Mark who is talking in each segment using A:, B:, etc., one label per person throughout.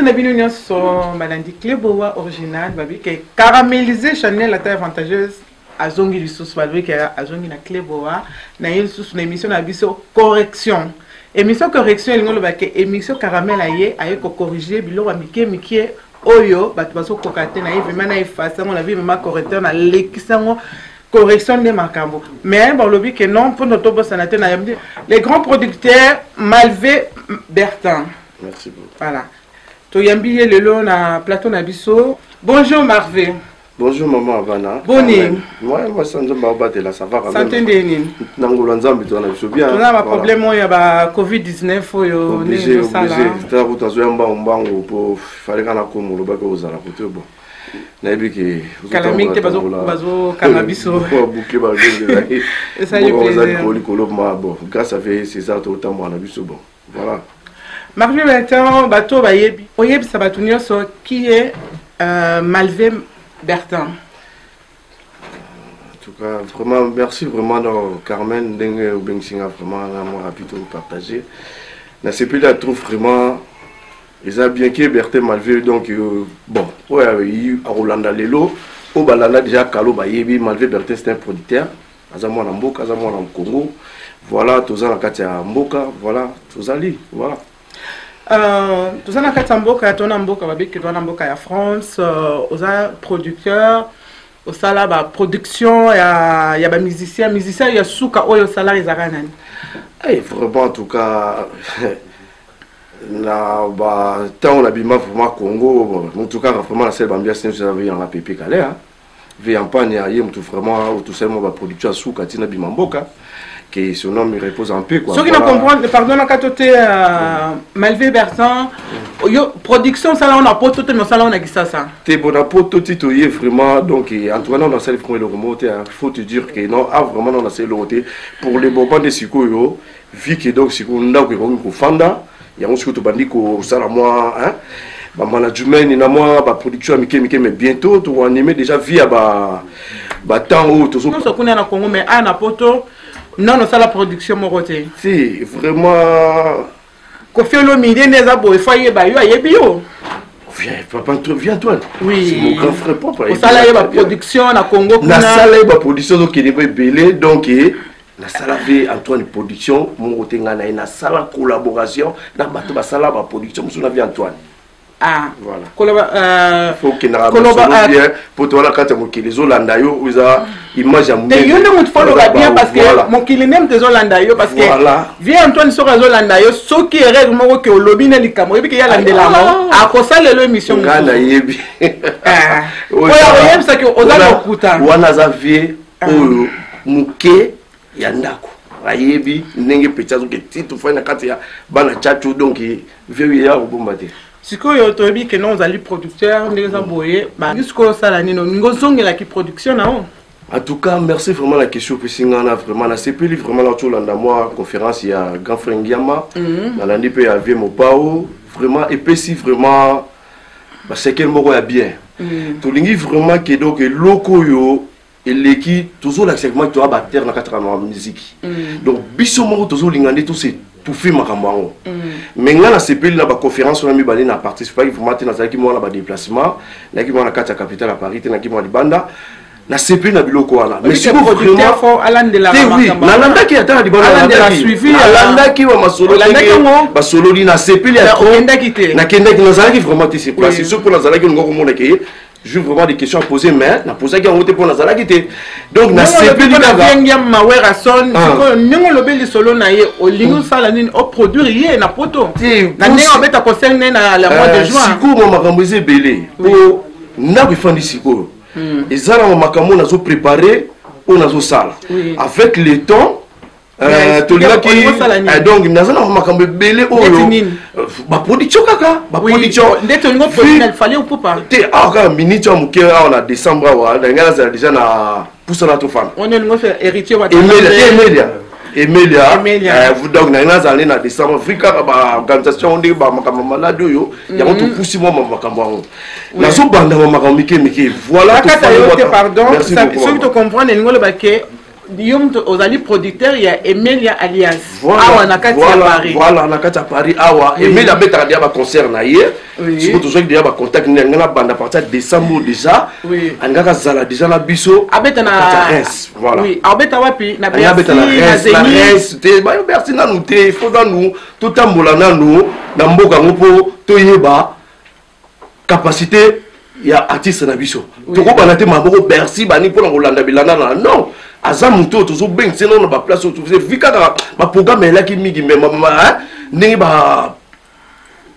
A: na bino nyonso balandi Cléboa original babi ke caramélisé Chanel la taille avantageuse azongi lisusu babi ke azongi na Cléboa na lisusu na émission na biso correction émission correction elingolo ba ke émission caramel aye ko corriger biloko mike oyo batu baso kokate na yve mana effacer on la vie même correcteur na lekisango correction de makambo mais bon lobby que non pour notre boss na les grands producteurs Malvé Bertin.
B: Merci beaucoup.
A: Voilà. To yambi le long na plateau na biso. Bonjour Marvé.
B: Bonjour maman Havana.
A: Bonne.
B: Moi ça ne m'a pas la ça va quand même.
A: Santé ndeni.
B: Nangolo nzambi to na biso bien.
A: On a un problème ya ba Covid-19 oyo
B: obligé ta route azo yamba mbango pour fallait kana ko mo loba ko uzala ko bon. Na ebiki
A: calamité bazo cannabiso.
B: Pour boucler ba genge.
A: Et ça y est plaisir.
B: Bon, grâce à c'est ça tout temps na biso bon. Voilà.
A: Marvé Bertin bato bayebi. Oyebi sa bato nyonso qui est Malvé Bertin.
B: En tout cas, vraiment, merci vraiment Carmen Dengue ou Bengsinga, vraiment, moi rapide de partager. Dans ce pays-là, je trouve vraiment, ils ont bien que Bertin Malvé, donc, bon, ouais, à Rolanda Lelo, au Balanda déjà, Kalo Bayebi, Malvé Bertin, c'est un producteur, Azamou en Mboka, Azamou en Congo, voilà, tous en Katia Mboka, voilà, tous ali, voilà.
A: Tous en Katia Mboka, ton Mboka, Babik, ton Mboka, à France, aux producteurs. Au salaire ba production il y a ba musicien il y a souka oyo salaire izarana
B: eh vraiment en tout cas na ba temps la bima vraiment Congo en tout cas vraiment la selle ambiance nous avons en la pépé calé hein vi en pania yé tout vraiment tout seulement ba production souka tina bimamboka que son nom il repose en paix quoi.
A: Ceux qui ne comprennent pardon la côté Malvé Bertin yo production ça là on a pas tout mais ça là on a qui ça
B: t'es bon à pas tout tito y vraiment donc Antoine on a celle pour le remonter il faut te dire que non a vraiment on a celle le pour les moments de siko yo vu que donc siko nda ko fanda ya on siko to bandi ko ça moi hein ba management na moi ba production mike mais bientôt to animer déjà via ba temps où tout ça
A: non ça connaît na Congo mais à na poto non, non, ça la production moroté.
B: Si, vraiment.
A: Kofi Olomide Nezabo, il faut y aller bio.
B: Viens, papa, viens toi.
A: Oui.
B: C'est mon grand frère papa.
A: Ça là, il y a production na Congo.
B: Na sala il y a production donc il est belé donc na sala ve Antoine production moroté ngana na sala collaboration na bato ba sala ba production musu na vie Antoine.
A: Ah,
B: voilà. Faut qu'il n'a bien pour toi la carte mon qui les Hollandais ils a image à mon.
A: Et il ne faut pas bien parce que mon qui les même des Hollandais parce que vient Antoine sur les Hollandais ceux qui est réellement que au lobby n'est pas moi et puis il y a l'andé là à cause de l'émission.
B: Gana yebi.
A: Ah. Voilà, on ça que on a le putain.
B: On a zavier au muke yandako. Ayebi nenge petcha que titre fois na carte ya bana chachu donc vieux ya obombate.
A: Si vous avez que nous allons producteurs, nous avons boyé, jusqu'au salani, nous avons la production.
B: En tout cas, merci vraiment la question que Singana vraiment la CPL vraiment la tour dans moi conférence il y a grand frère Ngiama dans l'année il y avait Mopao vraiment et puis si vraiment c'est quel mot est bien. Tout l'ingi vraiment que donc locaux yo et l'équipe toujours la segment tu as battre dans quatre ans musique. Donc biso moko toujours lingandi tout c'est tout fait makambo. Mais là la CPL la conférence on a mis balé na participer vraiment na zaki moi na ba déplacement na ki moi na carte capitale à Paris na ki moi libanda na CPL na biloko wana mais si vous vraiment
A: faut alande la
B: makambo na landa ki ata libanda
A: alande la suivi
B: alanda ki wa masolo ba solo li na CPL ya na kenda ki na zaki vraiment te place c'est pour na zaki ngoko mona ke je vraiment des questions à poser mais na poser qui ont été pour la zala qui était donc na CP du
A: Gaga bien mawera son ningo lobeli solo na ye o lingo sala nini o produire ye na poto na ningo beta concerne na la mois de juin
B: siko mo makambo eze belé po na ko fandi siko ezala mo makambo na zo préparer ou na zo sala avec le temps donc nazana makambo belé oyo ba production kaka ba production
A: ndeto ngo production fallait ou pas
B: te aka minute muke on a décembre wa ngala déjà na poussana to femme
A: on ngo faire héritier wa
B: Emilia vous donc na décembre Africa ba organisation ndé ba makambo malade yo ya moto poussi moi makambo na so banda makambo mike voilà
A: pardon ça ceux qui te comprennent ngo le baké ozali producteur ya Emelia alias
B: voilà
A: nakati ya Paris
B: voilà nakati ya Paris awa Emelia betaka dia ba concert na ye siko tozaki dia ba contact ni ngana banda partir décembre déjà angaka zala déjà na biso
A: abeta na
B: voilà
A: oui abeta wapi na
B: Bercy na Zénith te ba Bercy na nous te faut dans nous tout tambola na nous na mboka ngopo to yeba capacité ya artiste na biso toko bana te maboko Bercy bani pona kolanda bilanda na non aza muto tozo beng seno na ba place to faisait vika ba programme là qui mingi mais ndenge ba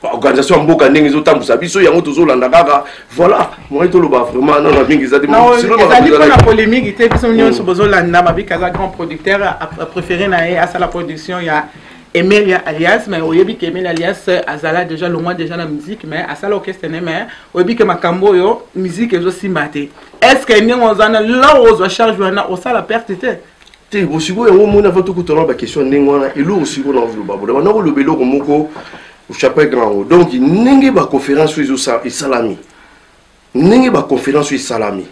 B: organisation mboka ndenge zo tambusa biso yango tozo landa kaka voilà moi to loba vraiment non na mingi za de
A: sinon la polémique était biso nyonso bozo landa mabika za grand producteur a préféré na à sa la production ya Emelia alias mais oyebi que Emelia alias azala déjà le mois déjà la musique mais à ça l'orchestre mais oyebi que makambo yo musique ezo simbate est-ce que ni ozana là ozo charge wana o ça la perte
B: te osiko yango mona va to kutona ba question ndenge wana elo osiko na lo babo na ko lobelo ko moko au chapeau grand donc ndenge ba conférence ezo ça et salami ndenge ba conférence et salami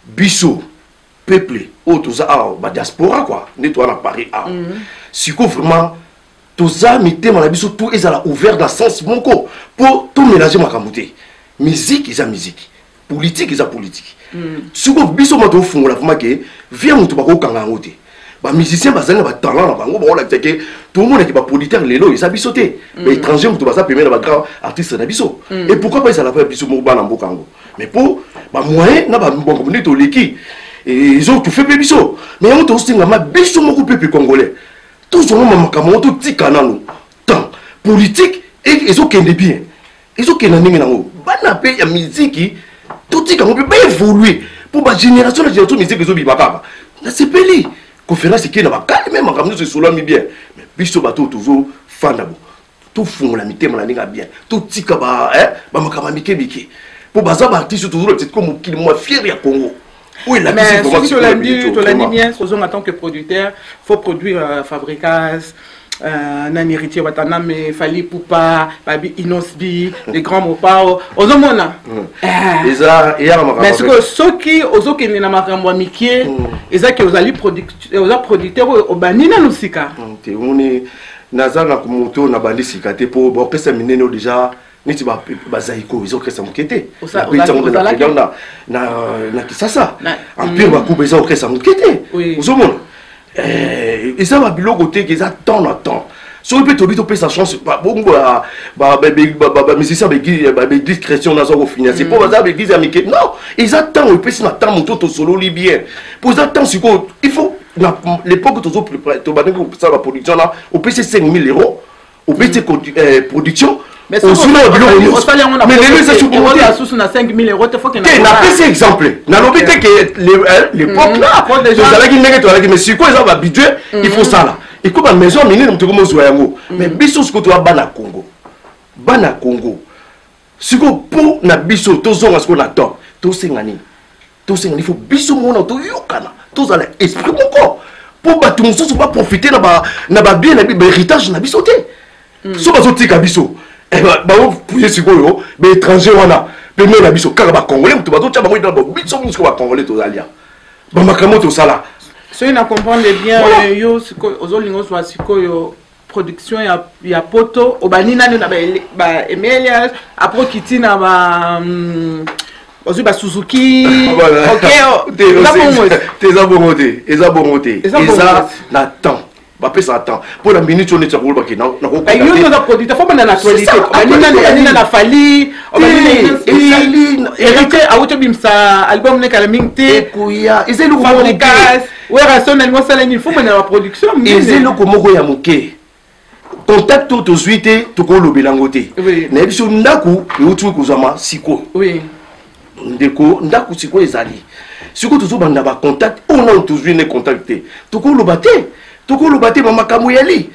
B: biso peuple autoza ba diaspora quoi ne toi na Paris siko vraiment toza mitema na biso tout ezala ouvert dans sens moko pour tout mélanger makambo te musique eza musique politique eza politique siko biso mato fungola vraiment que via mutu bako kanga ngote ba musicien bazanga ba talent na bango ba la teke tout le monde qui ba producteur lelo eza biso te ba étranger mutu baza premier ba grand artiste na biso et pourquoi pas ezala pas biso mo ba na mboka ngo mais pour ba moyen na ba mbongo ni to leki et ils ont tout fait biso mais on to singa ma biso moko peuple congolais tous on makambo to tikana no tant politique et ils ont qu'un bien ils ont qu'un ningi nango bana pe ya musique tout tika on peut pas évoluer pour ba génération musique zo bibaka na sepeli conférence qui na ba calme même makambo se solo mi bien mais biso bato toujours fandabo tout fungola mitema na ninga bien tout tika ba ba makambo mikebiki pour baza ba artiste toujours peut-être comme qui moi fier ya Congo. Oui, la
A: mais ce que tu l'as dit bien, en tant que producteur, il faut produire Fabricas, Nani Héritier Watana, mais Fali Poupa, Babi Inosbi, les grands Mopao, Ozomona. Mais ce que ceux qui, aux qui n'ont pas de Mickey, ils ont qui producteurs au Banina Nusika.
B: On est Nazana Kumoto, Nabandi Sikate, pour orchestre mineno déjà. Niti ba zaiko ils ont créé ça mokete na kisasa en pire ba couper ça au créé ça mokete uzomona ça va biloko te que ça temps na temps so peut to pe sa chance ba bongo ba musicien ba discrétion na zo finir c'est pour ça ba église amike non ils attendent peut si na temps moto to solo li bien pour attendre il faut l'époque to zo to ba ngo ça la production là au PC 5000 €, au PC production.
A: Mais on mais les gens sont pour na 5 000 €, il faut que
B: na PC exemple na l'hôpital que l'époque là déjà qui n'est que mais si quoi ils ont budget il faut ça là et comme maison minine mtu comme zo yango mais biso ce que tu as bana Congo si ko pour na biso to zonga ce qu'on attend to sengani il faut biso mona to yokana to za esprit moko pour ba tout mususu ba profiter na ba bien na héritage na biso te so ba zo tika biso bah pour ce quoi mais étranger wana premier la biso kaka ba congolais mutu bato tcha bango dans biso musko ba congolais to zalia ba makamo to sala
A: so ina comprendre bien yo siko ozolingo so siko yo production ya poto obanina na ba Emelia après kitina ba ozu ba Suzuki OK
B: eza bongote na temps ba pesa attend pour la minute on est sur le bac na ko
A: ba yo to producteur faut na actualité banina na Fali banina hérité a auto bimsa album ne kala mingte
B: kuya ezelo ko
A: Fabricas ouais rationnel moi ça il faut na production
B: ezelo ko moko ya moke contact to suite to ko lobelangote na biso ndaku utu kuzama siko
A: oui
B: ndeko ndaku siko ezali siko to banda ba contact on a toujours ne contacter to ko lobate toko lobate ba makambo yali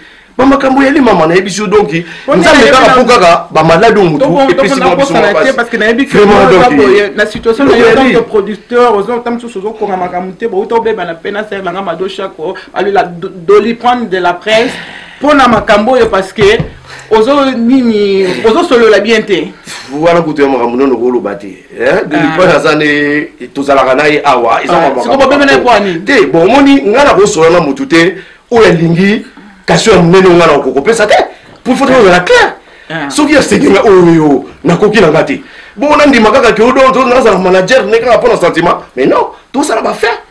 B: mama na ebiso donc nzambe kaka pokaka ba malade mutu et puis sinon biso
A: parce que na ebi que na situation na yo tant que producteur aux autres temps sozo ko makambo te ba uto beba na pena ser nga mado chako ali la doli prendre de la presse pour na makambo yo parce que ozo nini ozo solo la bien te
B: voilà que tu as ramené le rôle au bâti. De l'époque, et tous à la ranaï, awa, ils ont
A: c'est comme même un point.
B: Bon, moni, n'a pas reçu un motouté, ou un lingi, cassure un ménon à la coco, ça t'est, pour faire la claire. Ce qui est ce qui est oh, n'a coquille la gâté. Bon, on a dit, macaca, que on a un manager, n'est pas un sentiment, mais non, tout ça va faire.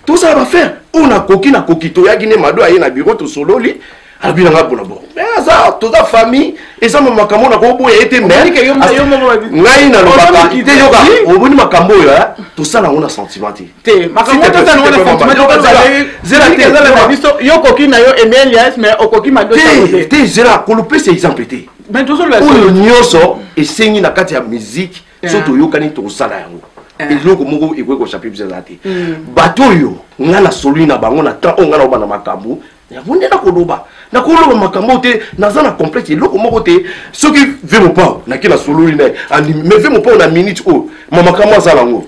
B: Tout ça va faire. On a coquille, na coquille, ya guiné, mado, aïe, na bureau, tout solo, li. Mais ça, toute la famille, et ça, mon makambo, n'a pas beau été mère. Ngai na lobaka, ite yoga, au bout de makambo, tout ça, on a sentiment.
A: Makambo, tout ça, on a sentiment. Zéla, yo coquille, na yo, Emelias, mais au coquille, mado,
B: t'es zéla, kolopé, c'est exemple.
A: Mais tout ça,
B: le nyoso, et c'est une carte de musique, surtout yo, kani, tout ça, là. Et loko moko et ko chapitre zélate. Bateau yo, ngana solu na bango na temps, on ngana ba na makambo. Ya vunde na koloba. Na koloba makambo te, na za na complexe loko moko te. Ce qui veut mon pas, na ki na solo ina, mais veut mon pas na minute o. Mama makambo za lango.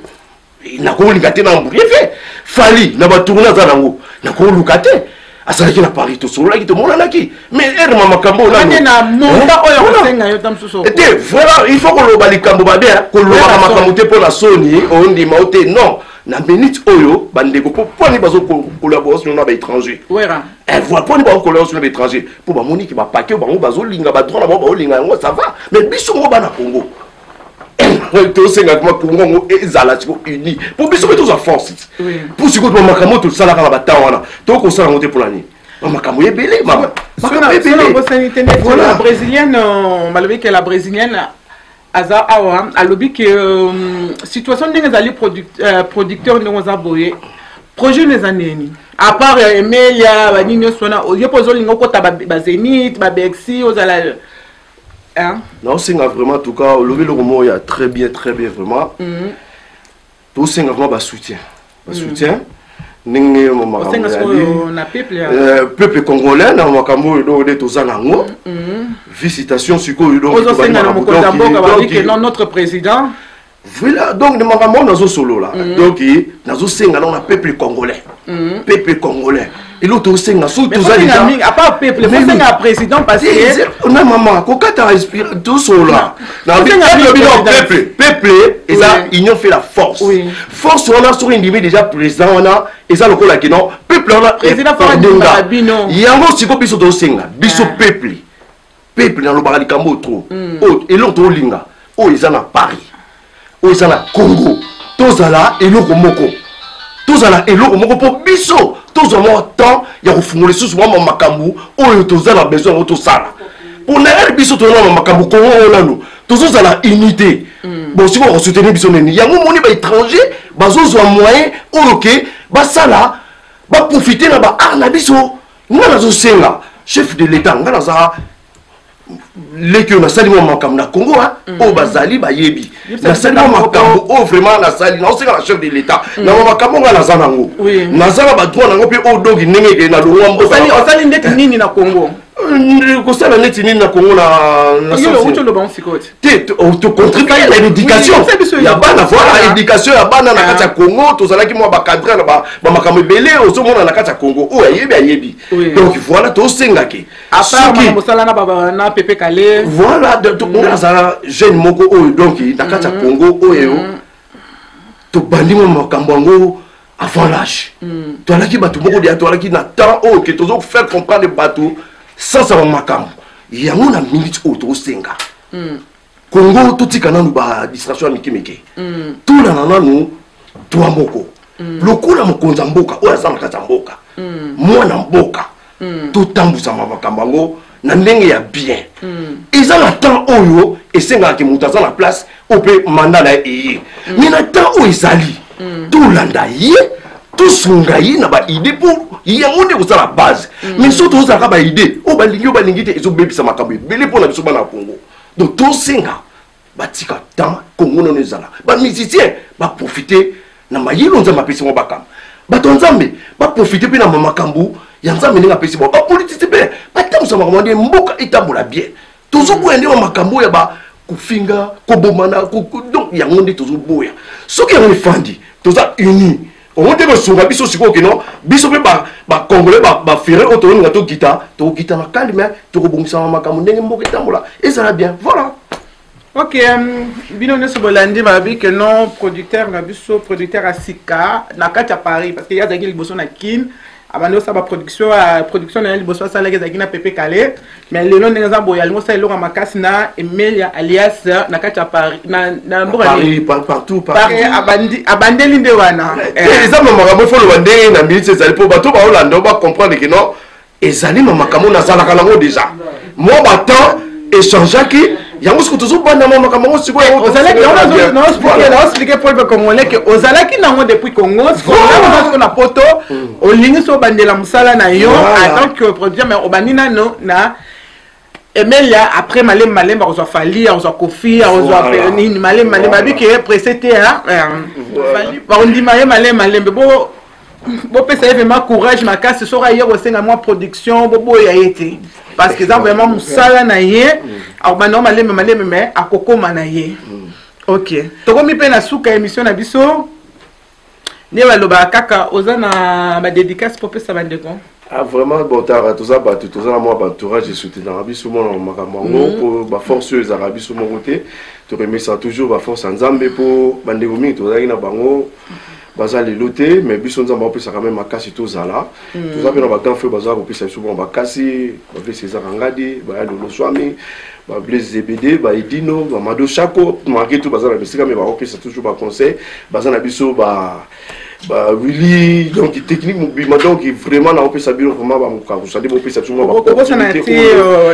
B: Na ko lingate na mburi fait. Fali na ba tourner za lango. Na ko lukate. Asala ki na Paris to solo ki to mona na ki. Mais er mama makambo na.
A: Na monta oyo senga yo tam suso.
B: Et voilà, il faut que lo bali kambo ba bien, ko lo ba makambo te pour la Sony, on dit ma ote non. Na minute oyo bandeko pour ni bazo collaboration na ba étranger.
A: Wera.
B: Elle voit pour ni ba collaboration na étranger. Pour ba moni ki ba paquet ba bazo linga ba droit na ba linga ngo ça va. Mais biso ngo ba na Congo. To senga kuma Congo ngo ezala tiko uni. Pour biso tous en force. Pour ce que makambo tout ça la ba tawana. To ko ça ngote pour la ni. Makambo ebele mama.
A: Makambo ebele. La brésilienne malgré que la brésilienne Aza awa alobi que situation ndenge zali producteur ndenge za boye projet les années à part Emelia banini sona yo pozo lingo kota ba Zénith ba Bexi ozala hein
B: non c'est vraiment en tout cas le mot il y a très bien vraiment tout c'est vraiment ba soutien ninge mo makambo
A: na
B: peuple congolais na makambo do de tozanango visitation siko donc
A: non notre président
B: voilà donc de makambo nazo solo là donc nazo senga na peuple congolais et l'autre senga sous tous
A: à part peuple mais senga président parce que
B: on a maman kokata respire tout cela na peuple et ça union fait la force force on a sur une limite déjà président on a et ça le cola qui non peuple on a
A: président Fara Bino
B: yango siko biso do senga biso peuple dans le barali kambo trop et l'autre linga o ils en a Paris o ils en a Congo tozala et loko moko tozala et loko moko pour biso tozala temps ya kufungula susu mama makambu o tozala besoin o tosala pour na biso tozala makambu Congo olano tozala unité bon si vous soutenez biso neni yango moni ba étranger bazozwa moyen oloke basala ba profiter na ba art na biso ngana zo senga chef de l'état ngana za leki na sali mo makambo na Congo o bazali bayebi na sali mo makambo o vraiment na sali na osenga la chef de l'état na makambo ngana za nango na za ba droit nango pe o dogi ndenge ke na longwa
A: osali ndeti nini na Congo
B: kosala neti nini na Congo na
A: yo lo bon sikote
B: te contribuer à l'éducation ya bana voilà éducation ya bana na kati ya Congo tozalaki mo ba cadre na ba makambo belé ozomona na kati ya Congo o ayebi donc voilà to sengaki
A: à part mosala na baba na Pepe Kale
B: voilà donc on a jeune moko o donc na kati ya Congo o to bandi mo makambo ngo avant l'âge to alaki batu moko dia to alaki na temps o que tozo faire comprendre bateau sans savoir makambo yango na minute o to senga Congo totika nanu ba distraction mikimeke tula na nanu twa moko lokula mokonza mboka oya za makata mboka mwana mboka totambusa makambo ngo na ndenge ya bien eza na temps oyo esenga ke mutu aza na place ope mandat na ye mais na temps oyo ezali tolanda ye tosunga ye na ba idée pour yango nde kozala base mais surtout ozalaka ba idée o balingi te ezobebisa makambo ebele mpona biso bana ya Congo donc tosenga batika temps Congo nono ezala bamusicien baprofite na mayelo nzambe apesi mo bakamba bato nzambe baprofite mpe na makambo ya nzambe ndenge apesi mo bapolitisi mpe batambusa makambo nde mboka etambola bien tozoboya nde makambo ya kufinga kobomana donc yango nde tozoboya soki yango efandi toza uni on te kosunga biso sikoyo keno biso mpe bacongolais bafere oyo toyoninga tokita na calme tokobongisa makambo ndenge mboka etambola ezala bien voilà
A: Ok, bino ne sobolandi babi que non producteur na biso producteur à Sika na kati à Paris parce qu'il y a des liboso na kin abando sa ba production na liboso sa la gezaki na Pepe Calais mais lelo ndenge za boya lingo sa eloko makasi na Emilia alias na kati à Paris na
B: Paris partout
A: abandeli nde wana
B: eza makambo fo lo bandenge na minute ezali po bato ba Hollande ba comprendre que non ezali makambo na zalaka nango déjà moi batant échangeaki yango siko tozobanda makambo siko
A: ozalaki na expliquer pour le congolais que ozalaki nango depuis Congo siko na poto olingi so bandela musala na yo en tant que producteur mais obandi nano na Emilia après malem bazwa fali bazwa kofi bazwa nini malem babi que précédé fali bandima malem bo pesa vraiment courage makasi so rayer au senga moi production bobo ya été parce que ça vraiment musala na ye au bano malem mais akokoma na ye OK tokomi pe na suka émission na biso ne baloba kaka ozana ba dédicace pour pesa bandeko
B: vraiment bon tara tout ça na moi entourage et soutien dans biso mon makambo pour ba forceuse arabi so mon côté to remercie toujours ba force nzambe pour bandeko mingi to na bango bazali loté mais biso nzamba opesa quand même makasi tozala toza pe na ba grand frère bazala opesa souvent bakasi ba César Ngadi ba Lolo Swami ba Blaise ZBD ba Edino ba Mado Chako marqué tout bazala bisika mais ba opesa toujours ba conseil bazana biso ba Willy donc technique mobile donc vraiment na opesa biro vraiment ba mukaku ça dit opesa toujours ba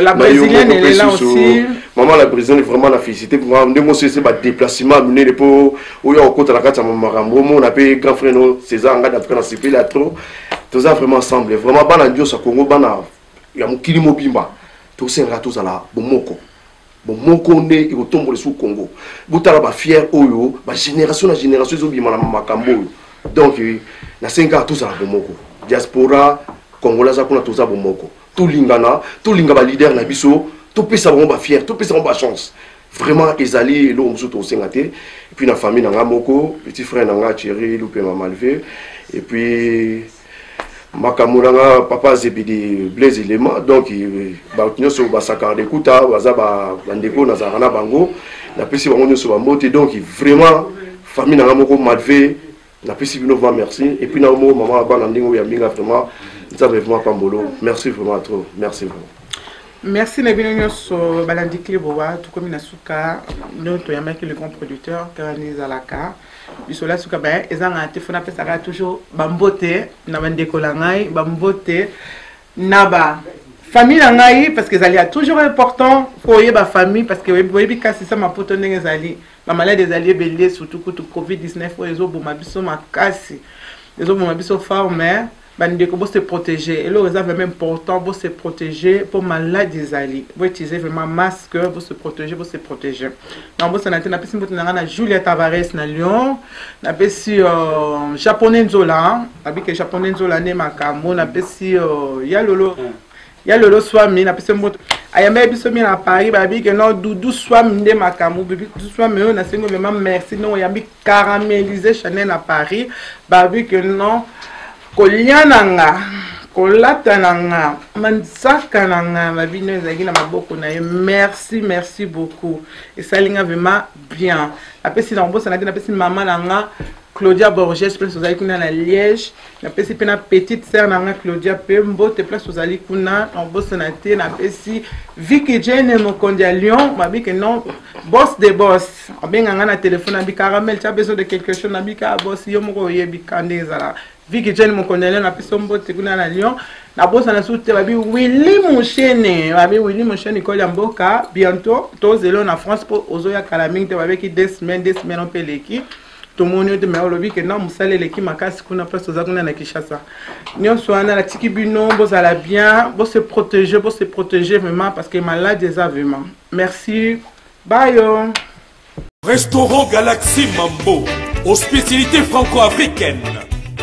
A: la brésilienne elle est là aussi
B: maman la brésilienne vraiment la féliciter pour ndemo c'est ba déplacement mener pour oya okota la kata makambo mo na pe grand frère no César Ngadi après na CP là trop tous ça vraiment ensemble vraiment bana ndio sa Congo bana ya mukili mobimba to senga to zala bomoko ne ikotombola sous Congo butala ba fier oyo ba génération na génération ezobima na makambo donc na 5 ans tous à bomoko diaspora congolais za kuna tous à bomoko tout linga ba leader na biso tout pesa ba fier tout pesa ba chance vraiment ezali lo msuto osengate et puis na famille na moko petit frère na Thierry Lupe Mamalvé et puis makamulanga papa Zebidi Blaise Lema donc ba nyonso ba sakarde kuta baza ba bandeko na zarana bango na pesi bango nyonso ba mbote donc vraiment famille na moko Malvé na pesi bino va merci et puis na mo maman ba na ndingo ya minga vraiment nzambe vraiment pambolo merci vraiment trop merci vraiment
A: merci na bino nyonso balandi Klebowa tout comme na suka noto ya maki le grand producteur Karaniza Laka bisola suka ba ezanga te fona pesa ka toujours bambote na bandeko la ngai bambote na ba famille la ngai parce que ça est toujours important pour y ba famille parce que oui kasi ça ma poto ndenge zali ba malade des alliés belé surtout que Covid-19 ozo boma biso makasi ezo boma biso former bandeko bo se protéger et le réserve même important bo se protéger pour malade des alliés bo utiliser vraiment masque bo se protéger na bo sana tena pesi mbote na Julia Tavares na Lyon na pesi japonais nzola abike japonais nzola ne makambo na pesi ya Lolo Swami na pesi mbote ayamba biso mi na Paris babi que non Doudou Swami nde makambo bibi Doudou Swami na sengo vraiment merci non yambi caraméliser Chanel à Paris babi que non koliananga kolatananga mansaka nanga mabino ezaki na maboko na ye merci beaucoup et ça linga vraiment bien apesi na mbosa na te na pesi maman nanga Claudia Borges place aux kuna na Liège na pesi pena petite sœur nanga Claudia Pembo te place aux kuna en boss na te na pesi Vicky Jane Mokondi à Lyon mabi que non boss de boss abenga na téléphone abi caramel tu as besoin de quelque chose na bika boss yo moko yebi kande zala Vicky Jane Mokondi à Lyon na pesi mbote kuna na Lyon na boss na soute babi Willy Mouchene ko ya mboka bientôt tozelo na France pour ozoya kalaming te babi ki 2 semaines on peut l'équipe tout le monde me olobi que non musale leki makasi kuna place oza kuna na Kinshasa nyonso wana la tiki bino bozala bien bo se protéger vraiment parce que malade déjà vraiment merci bye
C: Restaurant Galaxy Mambo aux spécialités franco-africaines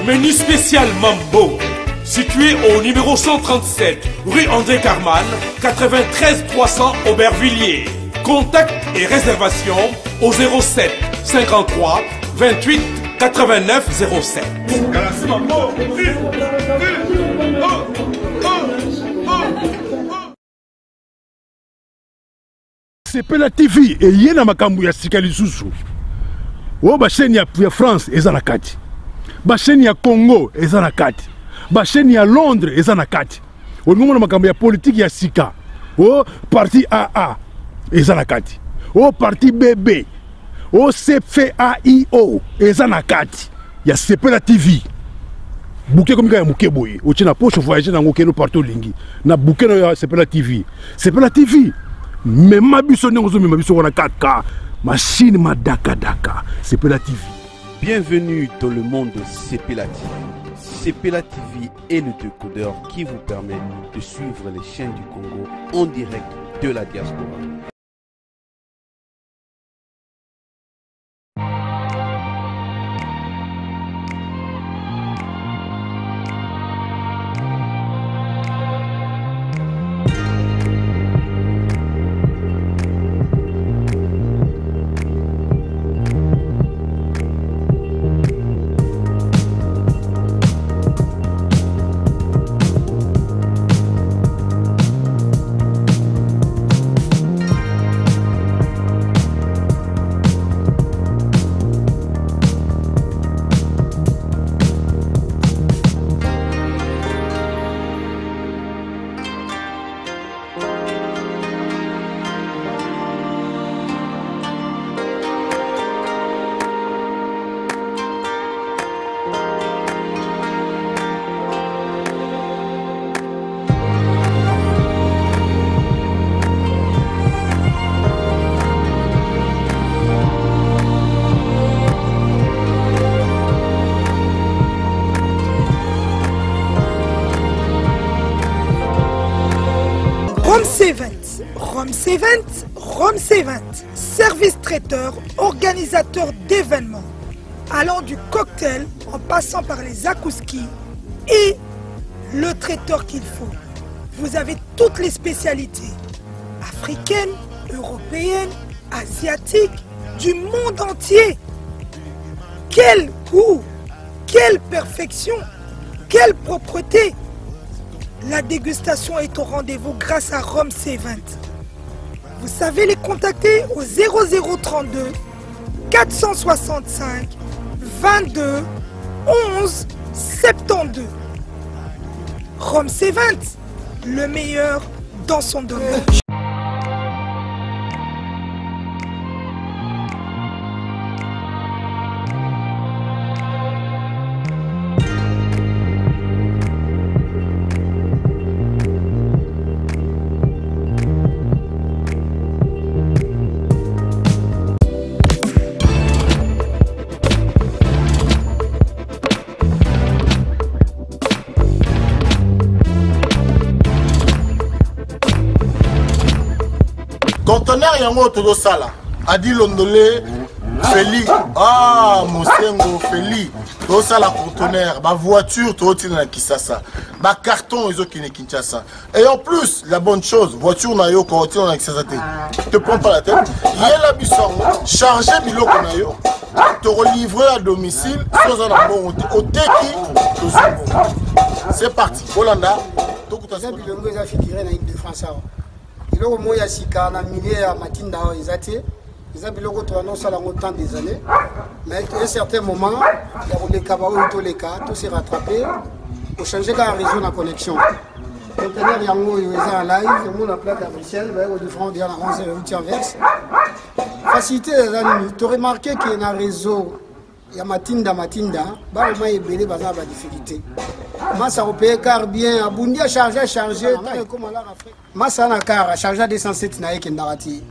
C: menu spécial Mambo situé au numéro 137 rue André Carman 93 300 Aubervilliers. Contact et réservation au 07 53 28 89 07.
D: Sepela TV et yena makambu ya sika lisusu. O ba chaîne ya France eza na kati. Ba chaîne ya Congo eza na kati. Ba chaîne ya Londres eza na kati. O ngomona makambu ya politique ya sika. O parti AA eza na kati. O parti BB. O CFAIO eza na kati. Ya Sepela TV. Bouquet comme ya muke boye. O tina poche voyager na ngokeno partout lingi. Na bouquet na Sepela TV. Sepela TV. Mais ma biso n'engo ma biso wana 4K. Machine ma daka daka. Sepela TV.
E: Bienvenue dans le monde de Sepela TV. Sepela TV est le décodeur qui vous permet de suivre les chaînes du Congo en direct de la diaspora. Rome Event, service traiteur, organisateur d'événements, allant du cocktail en passant par les akouskis et le traiteur qu'il faut. Vous avez toutes les spécialités africaines, européennes, asiatiques, du monde entier. Quel goût, quelle perfection, quelle propreté. La dégustation est au rendez-vous grâce à Rome Event. Vous savez les contacter au 0032 465 22 11 72. Rome Event, le meilleur dans son domaine.
F: Conteneur yango todo sala adi londolé Feli Mosengo Feli todo sala conteneur ba voiture todo tina na Kisasa ba carton ezo kine Kinshasa et en plus la bonne chose voiture na yo ko tina na Kisasa te prends pas la tête yela bisongo charger biloko na yo te relivrer à domicile sans un bon oteki to c'est parti Holanda to kutasa bilongo za figuré na équipe de France. Biloko moya sika na milieu ya matinda ezate eza biloko to annonce la autant des années mais à un certain moment il y a les cabao tous les cas tout s'est rattrapé pour changer la réseau de connexion conteneur yango eza en live mon en plaque à Bruxelles va au différent de la 11 verse facilité tu remarqué qu'il y a un réseau ya matinda ba le mai belé baza ba difficulté massa opé car bien abundi a charger comme là Afrique massa na car a charger à 207 na yeke narati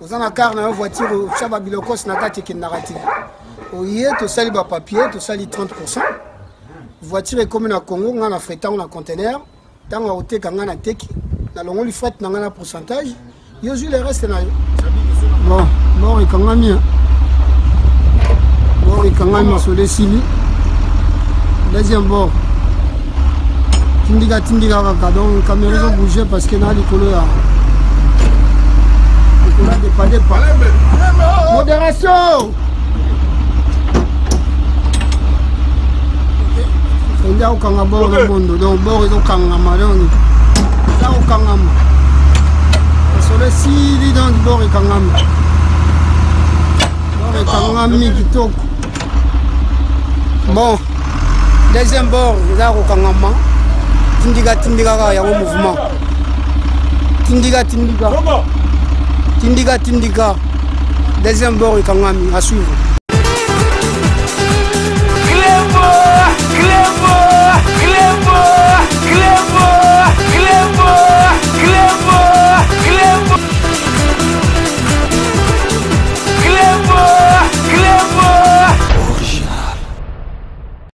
F: ozana car na voiture chaba bilokos na kati ke narati oye to sali ba papier to sali 30% voiture est comme na Congo ngana fretant na conteneur tango oteka ngana teki na longo li fret na ngana pourcentage yo ju le reste na bon et quand même bon et quand même sur les sili deuxième bord tindiga kaka donc caméra ils ont bougé parce que na likolo ya on a des pas modération il y a aucun bord dans le monde donc bord ils ont kangama donc là au kangama parce
G: Solo sili donc bord ekangami. Bord ekangami kitoko. Bon. Deuxième bord, eza kokangama. Tindika ka ya mouvement. Tindika. Deuxième bord ekangami à suivre.
H: Clébo.